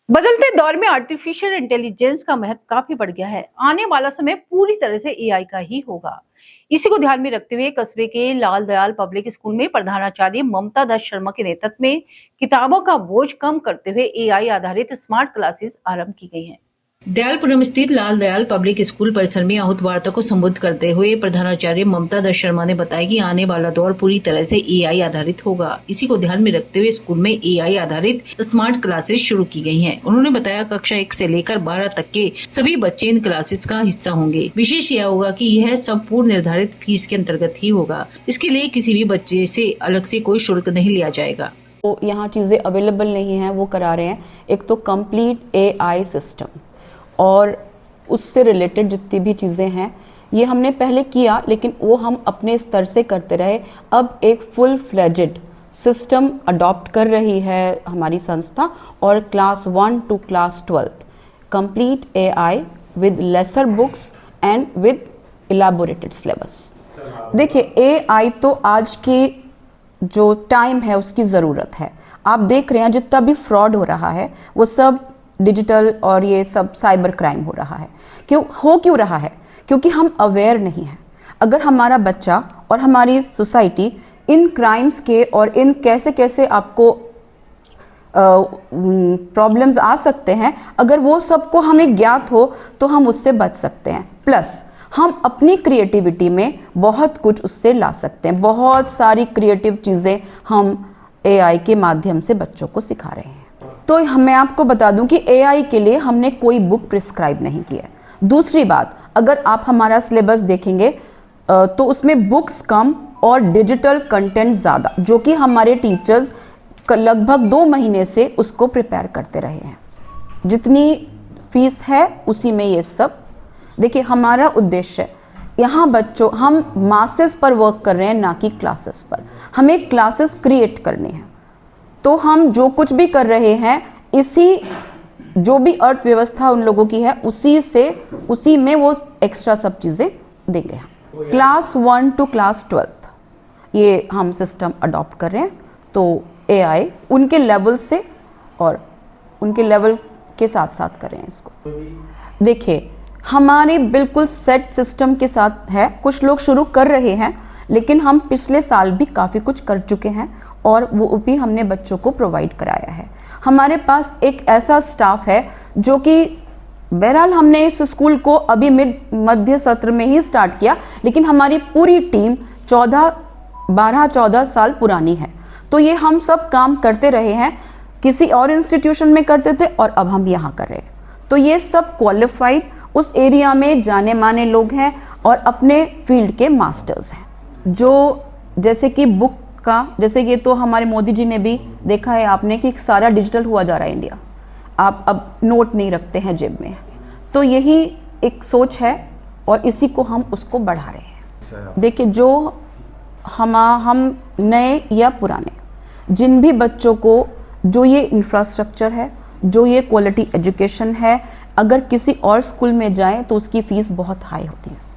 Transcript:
बदलते दौर में आर्टिफिशियल इंटेलिजेंस का महत्व काफी बढ़ गया है। आने वाला समय पूरी तरह से एआई का ही होगा। इसी को ध्यान में रखते हुए कस्बे के लाल दयाल पब्लिक स्कूल में प्रधानाचार्य ममता दत्त शर्मा के नेतृत्व में किताबों का बोझ कम करते हुए एआई आधारित स्मार्ट क्लासेस आरंभ की गई हैं। दयालपुरम स्थित लाल दयाल पब्लिक स्कूल परिसर में आहूत वार्ता को संबोधित करते हुए प्रधानाचार्य ममता दत्त शर्मा ने बताया कि आने वाला दौर पूरी तरह से एआई आधारित होगा। इसी को ध्यान में रखते हुए स्कूल में एआई आधारित स्मार्ट क्लासेस शुरू की गई हैं। उन्होंने बताया कक्षा 1 से लेकर 12 तक के सभी बच्चे इन क्लासेस का हिस्सा होंगे। विशेष यह होगा कि यह सब पूर्व निर्धारित फीस के अंतर्गत ही होगा। इसके लिए किसी भी बच्चे से अलग से कोई शुल्क नहीं लिया जाएगा। तो यहाँ चीजें अवेलेबल नहीं है, वो करा रहे हैं। एक तो कंप्लीट एआई सिस्टम और उससे रिलेटेड जितनी भी चीज़ें हैं ये हमने पहले किया, लेकिन वो हम अपने स्तर से करते रहे। अब एक फुल फ्लेजेड सिस्टम अडॉप्ट कर रही है हमारी संस्था और class 1 to class 12 complete AI with lesser books and with elaborated syllabus. देखिए, एआई तो आज के जो टाइम है उसकी ज़रूरत है। आप देख रहे हैं जितना भी फ्रॉड हो रहा है वो सब डिजिटल और ये सब साइबर क्राइम हो रहा है। क्यों रहा है? क्योंकि हम अवेयर नहीं हैं। अगर हमारा बच्चा और हमारी सोसाइटी इन क्राइम्स के और इन कैसे कैसे आपको प्रॉब्लम्स आ सकते हैं, अगर वो सबको हमें ज्ञात हो तो हम उससे बच सकते हैं। प्लस हम अपनी क्रिएटिविटी में बहुत कुछ उससे ला सकते हैं। बहुत सारी क्रिएटिव चीज़ें हम एआई के माध्यम से बच्चों को सिखा रहे हैं। तो मैं आपको बता दूं कि एआई के लिए हमने कोई बुक प्रिस्क्राइब नहीं की है। दूसरी बात, अगर आप हमारा सिलेबस देखेंगे तो उसमें बुक्स कम और डिजिटल कंटेंट ज़्यादा, जो कि हमारे टीचर्स लगभग 2 महीने से उसको प्रिपेयर करते रहे हैं। जितनी फीस है उसी में ये सब। देखिए, हमारा उद्देश्य यहाँ हम मासेस पर वर्क कर रहे हैं, ना कि क्लासेस पर। हमें क्लासेस क्रिएट करनी है। तो हम जो कुछ भी कर रहे हैं, इसी जो भी अर्थव्यवस्था उन लोगों की है उसी में वो एक्स्ट्रा सब चीज़ें देंगे। क्लास 1 to क्लास 12 ये हम सिस्टम अडॉप्ट कर रहे हैं। तो एआई उनके लेवल से और उनके लेवल के साथ साथ कर रहे हैं इसको। देखिए, हमारे बिल्कुल सेट सिस्टम के साथ है। कुछ लोग शुरू कर रहे हैं, लेकिन हम पिछले साल भी काफ़ी कुछ कर चुके हैं और वो भी हमने बच्चों को प्रोवाइड कराया है। हमारे पास एक ऐसा स्टाफ है जो कि बहरहाल हमने इस स्कूल को अभी मध्य सत्र में ही स्टार्ट किया, लेकिन हमारी पूरी टीम 12-14 साल पुरानी है। तो ये हम सब काम करते रहे हैं, किसी और इंस्टीट्यूशन में करते थे और अब हम यहाँ कर रहे हैं। तो ये सब क्वालिफाइड उस एरिया में जाने माने लोग हैं और अपने फील्ड के मास्टर्स हैं। जो जैसे कि बुक का, जैसे ये तो हमारे मोदी जी ने भी देखा है आपने कि सारा डिजिटल हुआ जा रहा है इंडिया। आप अब नोट नहीं रखते हैं जेब में। तो यही एक सोच है और इसी को हम उसको बढ़ा रहे हैं। देखिए, जो हम नए या पुराने, जिन भी बच्चों को जो ये इंफ्रास्ट्रक्चर है, जो ये क्वालिटी एजुकेशन है, अगर किसी और स्कूल में जाएं तो उसकी फ़ीस बहुत हाई होती है।